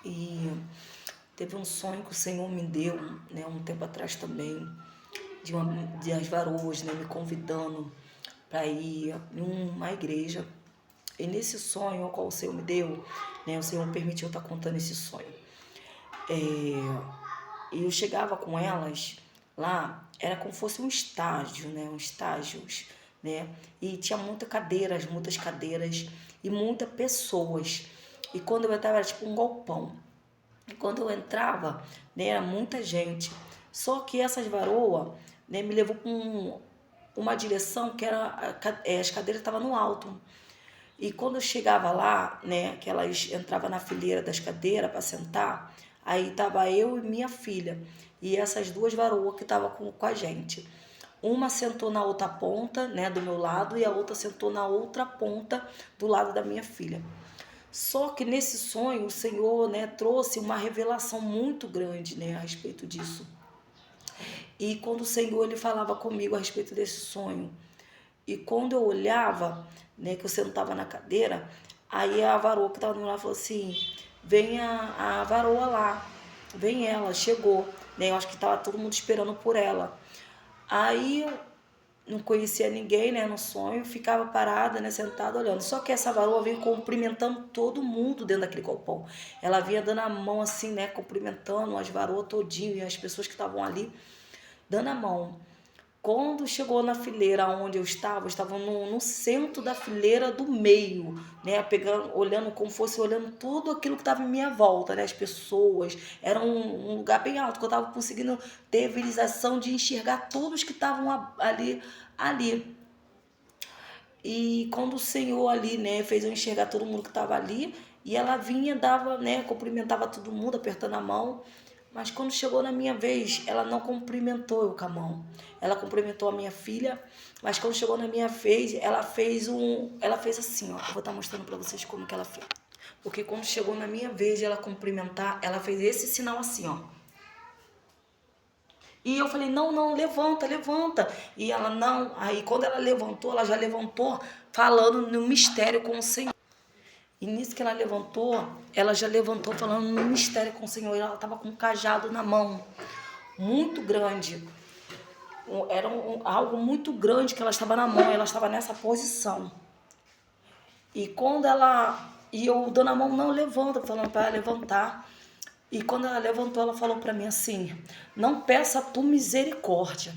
E teve um sonho que o Senhor me deu, né, um tempo atrás também, de as varoas, né, me convidando para ir numa igreja. E nesse sonho ao qual o Senhor me deu, né, o Senhor permitiu eu estar contando esse sonho. E eu chegava com elas lá, era como se fosse um estágio, né, um estágios, né, e tinha muitas cadeiras e muitas pessoas. E quando eu entrava era tipo um galpão. E quando eu entrava, né, era muita gente. Só que essas varoas, né, me levou para uma direção que era as cadeiras estavam no alto. E quando eu chegava lá, né, que elas entravam na fileira das cadeiras para sentar, aí tava eu e minha filha e essas duas varoas que estavam com a gente. Uma sentou na outra ponta, né, do meu lado, e a outra sentou na outra ponta do lado da minha filha. Só que nesse sonho o Senhor, né, trouxe uma revelação muito grande, né, a respeito disso. E quando o Senhor ele falava comigo a respeito desse sonho, e quando eu olhava, né, que eu sentava na cadeira, aí a varoa que estava do meu lado falou assim: vem a varoa lá, vem ela, chegou. Né, eu acho que estava todo mundo esperando por ela. Aí eu não conhecia ninguém, né, no sonho, ficava parada, né, sentada olhando. Só que essa varoa vinha cumprimentando todo mundo dentro daquele galpão. Ela vinha dando a mão assim, né, cumprimentando as varoas todinho e as pessoas que estavam ali, dando a mão. Quando chegou na fileira onde eu estava no centro da fileira do meio, né? Pegando, olhando como fosse olhando tudo aquilo que estava em minha volta, né? As pessoas. Era um lugar bem alto, que eu estava conseguindo ter visualização de enxergar todos que estavam ali. E quando o Senhor ali, né, fez eu enxergar todo mundo que estava ali, e ela vinha, dava, né, cumprimentava todo mundo, apertando a mão. Mas quando chegou na minha vez, ela não cumprimentou eu com a mão. Ela cumprimentou a minha filha, mas quando chegou na minha vez, ela fez assim, ó. Eu vou estar mostrando para vocês como que ela fez. Porque quando chegou na minha vez de ela cumprimentar, ela fez esse sinal assim, ó. E eu falei: não, não, levanta, levanta. E ela não. Aí quando ela levantou, ela já levantou falando no mistério com o Senhor. E nisso que ela já levantou falando no mistério com o Senhor. E ela estava com um cajado na mão, muito grande. Era algo muito grande que ela estava na mão. Ela estava nessa posição. E quando ela... E eu dando a mão, não, levanta, falando para ela levantar. E quando ela levantou, ela falou para mim assim: não peça tu misericórdia,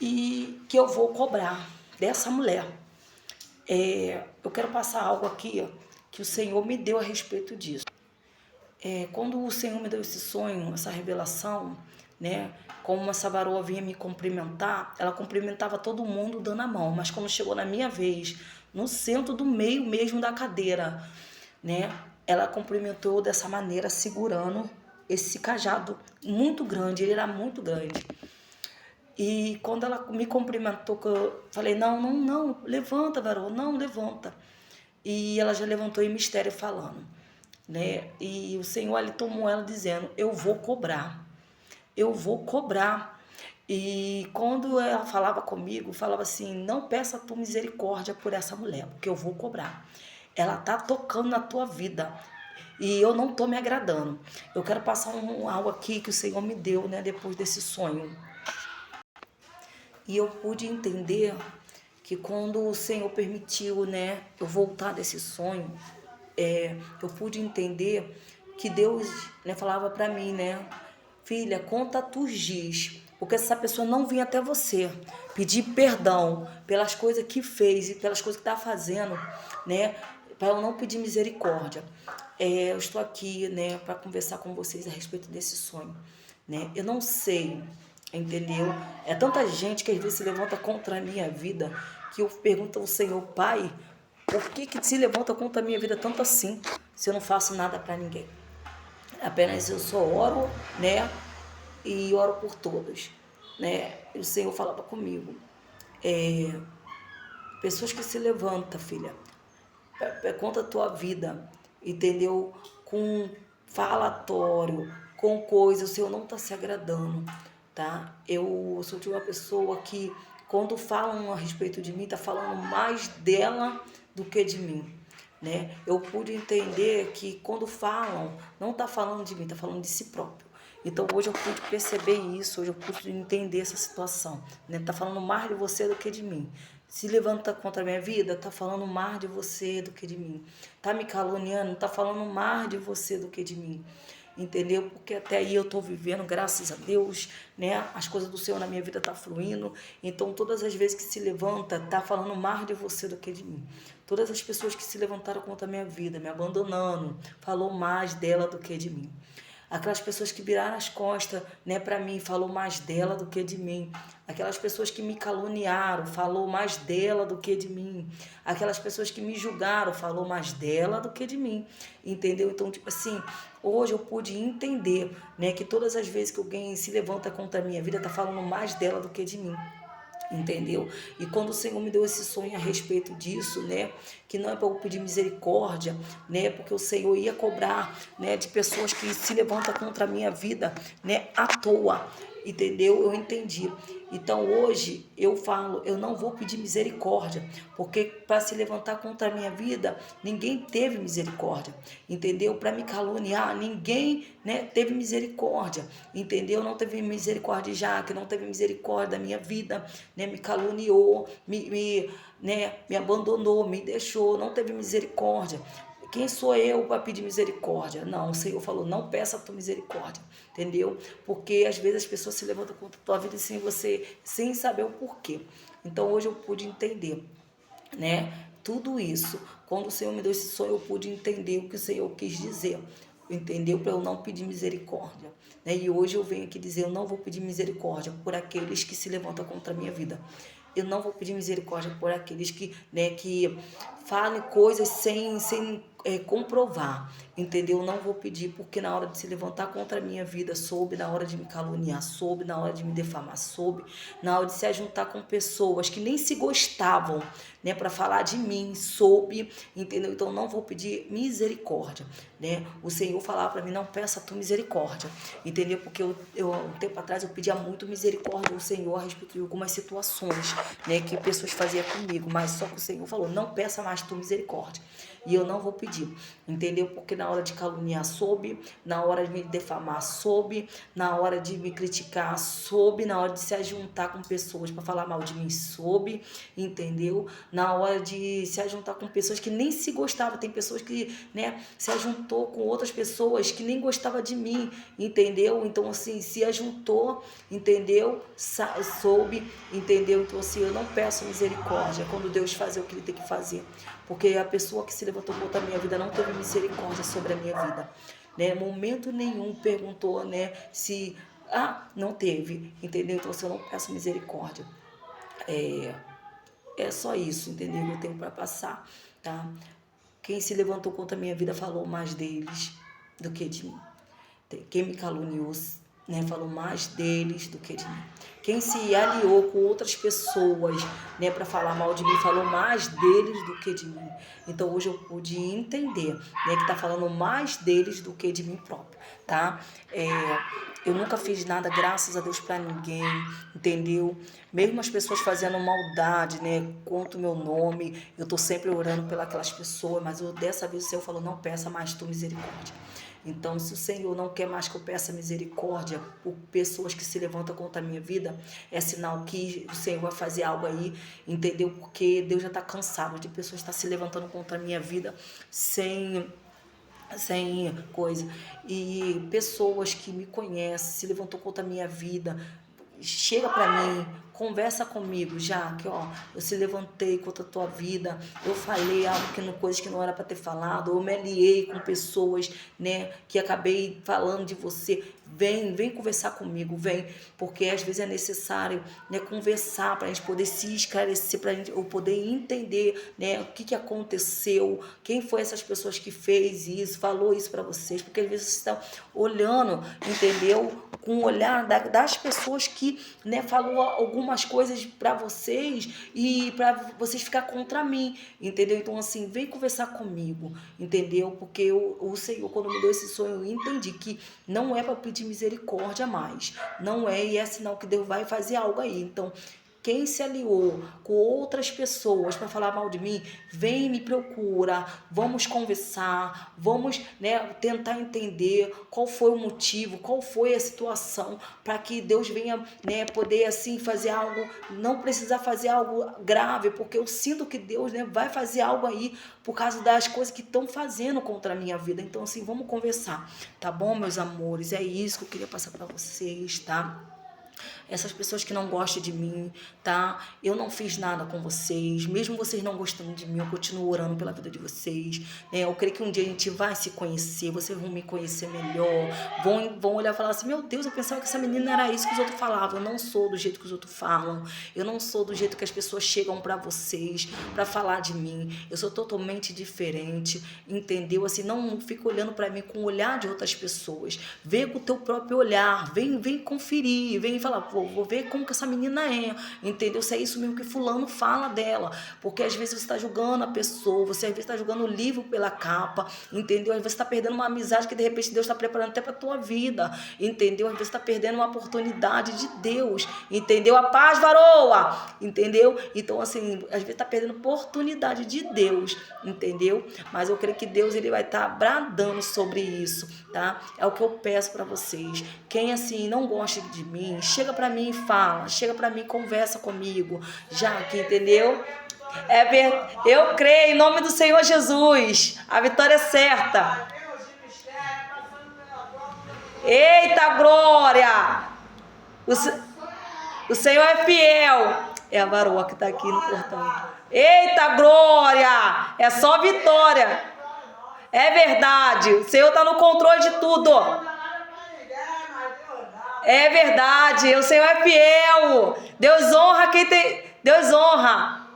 e que eu vou cobrar dessa mulher. Eu quero passar algo aqui, ó, que o Senhor me deu a respeito disso. Quando o Senhor me deu esse sonho, essa revelação, né, como essa varoa vinha me cumprimentar, ela cumprimentava todo mundo dando a mão, mas quando chegou na minha vez, no centro do meio mesmo da cadeira, né, ela cumprimentou dessa maneira, segurando esse cajado muito grande, ele era muito grande. E quando ela me cumprimentou, que eu falei: não, não, não, levanta, varoa, não, levanta. E ela já levantou em mistério falando, né? E o Senhor ali tomou ela dizendo: eu vou cobrar, eu vou cobrar. E quando ela falava comigo, falava assim: não peça tu misericórdia por essa mulher, porque eu vou cobrar. Ela tá tocando na tua vida e eu não tô me agradando. Eu quero passar algo aqui que o Senhor me deu, né, depois desse sonho. E eu pude entender que quando o Senhor permitiu, né, eu voltar desse sonho, eu pude entender que Deus, né, falava para mim, né: filha, conta tus dias, porque essa pessoa não vinha até você pedir perdão pelas coisas que fez e pelas coisas que está fazendo, né, para eu não pedir misericórdia. Eu estou aqui, né, para conversar com vocês a respeito desse sonho, né? Eu não sei, entendeu? É tanta gente que às vezes se levanta contra a minha vida que eu pergunto ao Senhor: Pai, por que se levanta contra a minha vida tanto assim, se eu não faço nada para ninguém? Apenas eu só oro, né? E oro por todos, né? E o Senhor falava comigo: pessoas que se levantam, filha, contra a tua vida, entendeu? Com falatório, com coisa, o Senhor não está se agradando, tá? Eu sou de uma pessoa que, quando falam a respeito de mim, tá falando mais dela do que de mim. né? Eu pude entender que quando falam, não está falando de mim, está falando de si próprio. Então hoje eu pude perceber isso, hoje eu pude entender essa situação, né? Tá falando mais de você do que de mim. Se levanta contra a minha vida, tá falando mais de você do que de mim. Tá me caluniando, tá falando mais de você do que de mim. Entendeu? Porque até aí eu estou vivendo, graças a Deus, né? As coisas do Senhor na minha vida tá fluindo. Então, todas as vezes que se levanta, tá falando mais de você do que de mim. Todas as pessoas que se levantaram contra a minha vida, me abandonando, falou mais dela do que de mim. Aquelas pessoas que viraram as costas, né, para mim, falou mais dela do que de mim. Aquelas pessoas que me caluniaram, falou mais dela do que de mim. Aquelas pessoas que me julgaram, falou mais dela do que de mim. Entendeu? Então, tipo assim, hoje eu pude entender, né, que todas as vezes que alguém se levanta contra a minha vida, tá falando mais dela do que de mim. Entendeu? E quando o Senhor me deu esse sonho a respeito disso, né, que não é para eu pedir misericórdia, né, porque o Senhor ia cobrar, né, de pessoas que se levantam contra a minha vida, né, à toa. Entendeu? Eu entendi. Então hoje eu falo, eu não vou pedir misericórdia, porque para se levantar contra a minha vida, ninguém teve misericórdia, entendeu? Para me caluniar, ninguém, né, teve misericórdia, entendeu? Não teve misericórdia de Jaque, não teve misericórdia da minha vida, né? Me caluniou, me abandonou, me deixou, não teve misericórdia. Quem sou eu para pedir misericórdia? Não, o Senhor falou, não peça a tua misericórdia, entendeu? Porque às vezes as pessoas se levantam contra a tua vida sem você, sem saber o porquê. Então hoje eu pude entender, né? Tudo isso. Quando o Senhor me deu esse sonho, eu pude entender o que o Senhor quis dizer, entendeu? Para eu não pedir misericórdia, né? E hoje eu venho aqui dizer, eu não vou pedir misericórdia por aqueles que se levantam contra a minha vida. Eu não vou pedir misericórdia por aqueles que, né, que falem coisas sem comprovar, entendeu? Eu não vou pedir, porque na hora de se levantar contra a minha vida, soube na hora de me caluniar, soube na hora de me defamar, soube na hora de se ajuntar com pessoas que nem se gostavam, né, para falar de mim, soube, entendeu? Então não vou pedir misericórdia, né? O Senhor falava para mim, não peça a tua misericórdia, entendeu? Porque um tempo atrás eu pedia muito misericórdia ao Senhor a respeito de algumas situações, né, que pessoas faziam comigo, mas só que o Senhor falou, não peça mais tua misericórdia. E eu não vou pedir, entendeu? Porque na hora de caluniar, soube, na hora de me defamar, soube, na hora de me criticar, soube, na hora de se ajuntar com pessoas para falar mal de mim, soube, entendeu? Na hora de se ajuntar com pessoas que nem se gostavam, tem pessoas que, né, se ajuntou com outras pessoas que nem gostavam de mim, entendeu? Então, assim, se ajuntou, entendeu? Soube, entendeu? Então, assim, eu não peço misericórdia quando Deus faz o que Ele tem que fazer. Porque a pessoa que se levantou contra a minha vida não teve misericórdia sobre a minha vida, né? Momento nenhum perguntou, né, se... não teve, entendeu? Então, assim, eu não peço misericórdia. É só isso, entendeu? Eu tenho para passar, tá? Quem se levantou contra a minha vida falou mais deles do que de mim. Quem me caluniou, né, falou mais deles do que de mim. Quem se aliou com outras pessoas, né, para falar mal de mim, falou mais deles do que de mim. Então hoje eu pude entender, né, que tá falando mais deles do que de mim próprio, tá? Eu nunca fiz nada, graças a Deus, para ninguém, entendeu? Mesmo as pessoas fazendo maldade, né, contra o meu nome, eu tô sempre orando pelas pessoas, mas dessa vez o Senhor falou, não peça mais tu misericórdia. Então, se o Senhor não quer mais que eu peça misericórdia por pessoas que se levantam contra a minha vida, é sinal que o Senhor vai fazer algo aí, entendeu? Porque Deus já está cansado de pessoas estar se levantando contra a minha vida sem coisa. E pessoas que me conhecem, se levantou contra a minha vida, chega para mim, conversa comigo, já que ó, eu se levantei contra a tua vida, eu falei algo que não, coisas que não era para ter falado, eu me aliei com pessoas, né, que acabei falando de você. Vem conversar comigo, vem, porque às vezes é necessário, né, conversar para a gente poder se esclarecer, para eu poder entender, né, o que aconteceu, quem foi essas pessoas que fez isso, falou isso para vocês, porque às vezes vocês estão olhando, entendeu, com o olhar das pessoas que, né, falou algumas coisas para vocês e para vocês ficar contra mim, entendeu? Então, assim, vem conversar comigo, entendeu? Porque o Senhor, quando me deu esse sonho, eu entendi que não é para pedir misericórdia mais, não é, e é sinal que Deus vai fazer algo aí. Então, quem se aliou com outras pessoas para falar mal de mim, vem e me procura, vamos conversar, vamos, né, tentar entender qual foi o motivo, qual foi a situação, para que Deus venha, né, poder assim fazer algo, não precisar fazer algo grave, porque eu sinto que Deus, né, vai fazer algo aí por causa das coisas que estão fazendo contra a minha vida. Então assim, vamos conversar, tá bom, meus amores? É isso que eu queria passar para vocês, tá? Essas pessoas que não gostam de mim, tá? Eu não fiz nada com vocês, mesmo vocês não gostando de mim, eu continuo orando pela vida de vocês, né? Eu creio que um dia a gente vai se conhecer, vocês vão me conhecer melhor, vão olhar e falar assim, meu Deus, eu pensava que essa menina era isso que os outros falavam. Eu não sou do jeito que os outros falam, eu não sou do jeito que as pessoas chegam pra vocês, pra falar de mim, eu sou totalmente diferente, entendeu? Assim, não fica olhando pra mim com o olhar de outras pessoas, vê com o teu próprio olhar, vem conferir, vem falar, vou ver como que essa menina é, entendeu? Se é isso mesmo que fulano fala dela, porque às vezes você está julgando a pessoa, você às vezes está julgando o livro pela capa, entendeu? Às vezes você está perdendo uma amizade que de repente Deus está preparando até para a tua vida, entendeu? Às vezes você está perdendo uma oportunidade de Deus, entendeu? A paz, varoa, entendeu? Então assim, às vezes está perdendo oportunidade de Deus, entendeu? Mas eu creio que Deus, ele vai estar bradando sobre isso, tá? É o que eu peço para vocês. Quem assim não gosta de mim, chega para mim e fala, chega para mim e conversa comigo, já que, entendeu? Eu creio em nome do Senhor Jesus, a vitória é certa. Eita glória! O Senhor é fiel. É a varoa que está aqui no portão. Eita glória! É só vitória. É verdade, o Senhor está no controle de tudo. É verdade, o Senhor é fiel. Deus honra quem tem. Deus honra.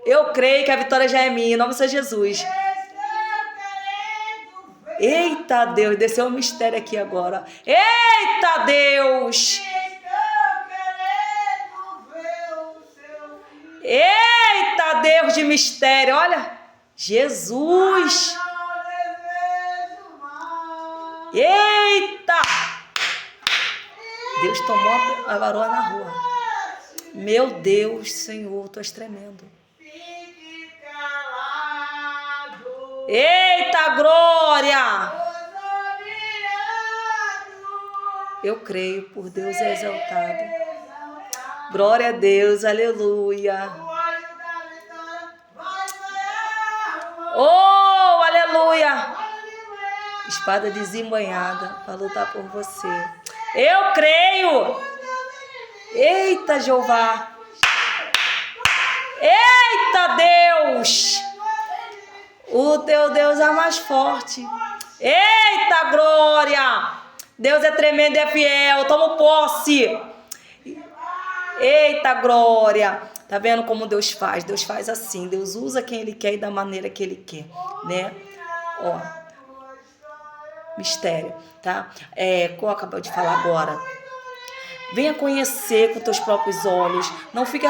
Eu creio que a vitória já é minha, em nome de Jesus. Eita Deus, desceu um mistério aqui agora. Eita Deus. Eita Deus de mistério, olha. Jesus. Eita. Deus tomou a varoa na rua. Meu Deus, Senhor, tu és tremendo. Eita glória! Eu creio, por Deus é exaltado. Glória a Deus, aleluia. Oh, aleluia! Espada desembanhada para lutar por você. Eu creio. Eita, Jeová. Eita, Deus. O teu Deus é mais forte. Eita, glória. Deus é tremendo e é fiel. Tomo posse. Eita, glória. Tá vendo como Deus faz? Deus faz assim. Deus usa quem Ele quer e da maneira que Ele quer, né? Ó. Mistério, tá? Como eu acabei de falar agora. Venha conhecer com teus próprios olhos. Não fica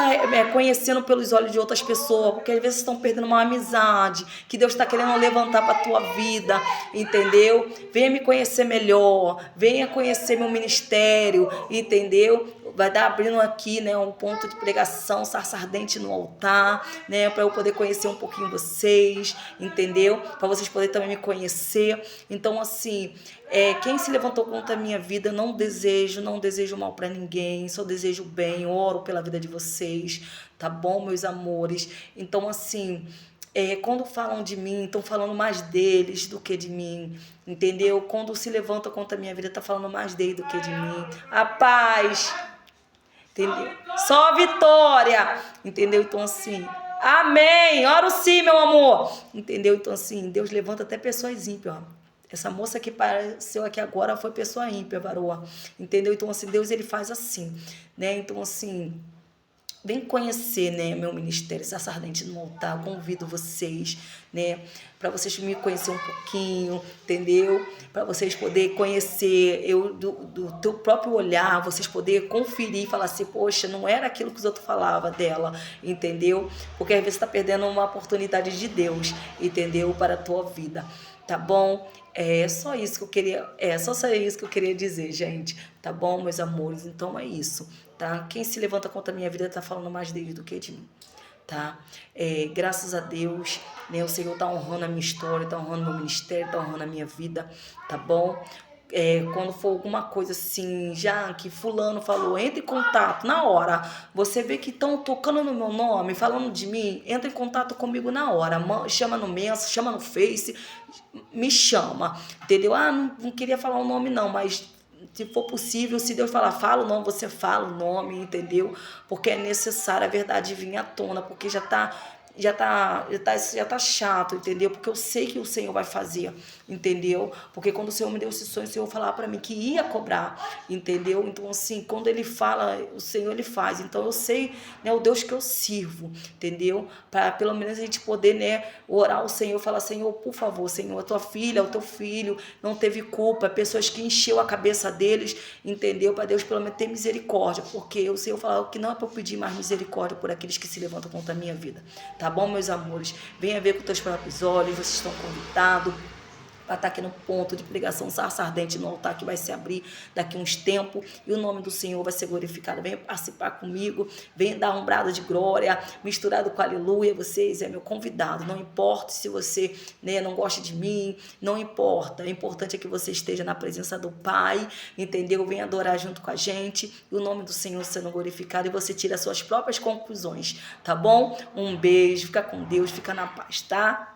conhecendo pelos olhos de outras pessoas, porque às vezes estão perdendo uma amizade que Deus está querendo levantar para a tua vida, entendeu? Venha me conhecer melhor, venha conhecer meu ministério, entendeu? Vai dar abrindo aqui, né, um ponto de pregação, sarça ardente no altar, né, para eu poder conhecer um pouquinho vocês, entendeu? Para vocês poderem também me conhecer. Então, assim, quem se levantou contra a minha vida, não desejo mal para ninguém, só desejo bem, oro pela vida de vocês, tá bom, meus amores? Então, assim, quando falam de mim, estão falando mais deles do que de mim, entendeu? Quando se levanta contra a minha vida, tá falando mais dele do que de mim. A paz, entendeu? Só a vitória, entendeu? Então, assim, amém, oro sim, meu amor, entendeu? Então, assim, Deus levanta até pessoas ímpias, ó. Essa moça que apareceu aqui agora foi pessoa ímpia, varoa, entendeu? Então, assim, Deus, ele faz assim, né? Então, assim, vem conhecer, né, meu ministério, Sarça Ardente no Altar. Convido vocês, né, para vocês me conhecer um pouquinho, entendeu? Para vocês poderem conhecer eu do teu próprio olhar, vocês poderem conferir e falar assim, poxa, não era aquilo que os outros falavam dela, entendeu? Porque às vezes você está perdendo uma oportunidade de Deus, entendeu? Para a tua vida, tá bom? Só isso que eu queria, só isso que eu queria dizer, gente, tá bom, meus amores? Então é isso, tá? Quem se levanta contra a minha vida tá falando mais dele do que de mim, tá? Graças a Deus, né, o Senhor tá honrando a minha história, tá honrando meu ministério, tá honrando a minha vida, tá bom? Quando for alguma coisa assim, já que fulano falou, entre em contato na hora. Você vê que estão tocando no meu nome, falando de mim, entra em contato comigo na hora. Chama no Mensa, chama no Face, me chama, entendeu? Não queria falar o nome não, mas se for possível, se Deus falar, fala o nome, você fala o nome, entendeu? Porque é necessário a verdade vir à tona, porque já tá chato, entendeu? Porque eu sei que o Senhor vai fazer, entendeu? Porque quando o Senhor me deu esse sonho, o Senhor falava para mim que ia cobrar, entendeu? Então, assim, quando Ele fala, o Senhor, Ele faz. Então, eu sei, né, o Deus que eu sirvo, entendeu? Para pelo menos a gente poder, né, orar ao Senhor, falar, Senhor, por favor, Senhor, a tua filha, o teu filho não teve culpa, pessoas que encheu a cabeça deles, entendeu? Para Deus pelo menos ter misericórdia, porque o Senhor falava que não é para eu pedir mais misericórdia por aqueles que se levantam contra a minha vida, tá bom, meus amores? Venha ver com teus próprios olhos, vocês estão convidados para estar aqui no ponto de pregação sarça ardente no altar que vai se abrir daqui a uns tempos e o nome do Senhor vai ser glorificado. Venha participar comigo, venha dar um brado de glória misturado com aleluia. Vocês é meu convidado, não importa se você, né, não gosta de mim, não importa, o importante é que você esteja na presença do Pai, entendeu? Venha adorar junto com a gente e o nome do Senhor sendo glorificado e você tira as suas próprias conclusões, tá bom? Um beijo, fica com Deus, fica na paz, tá?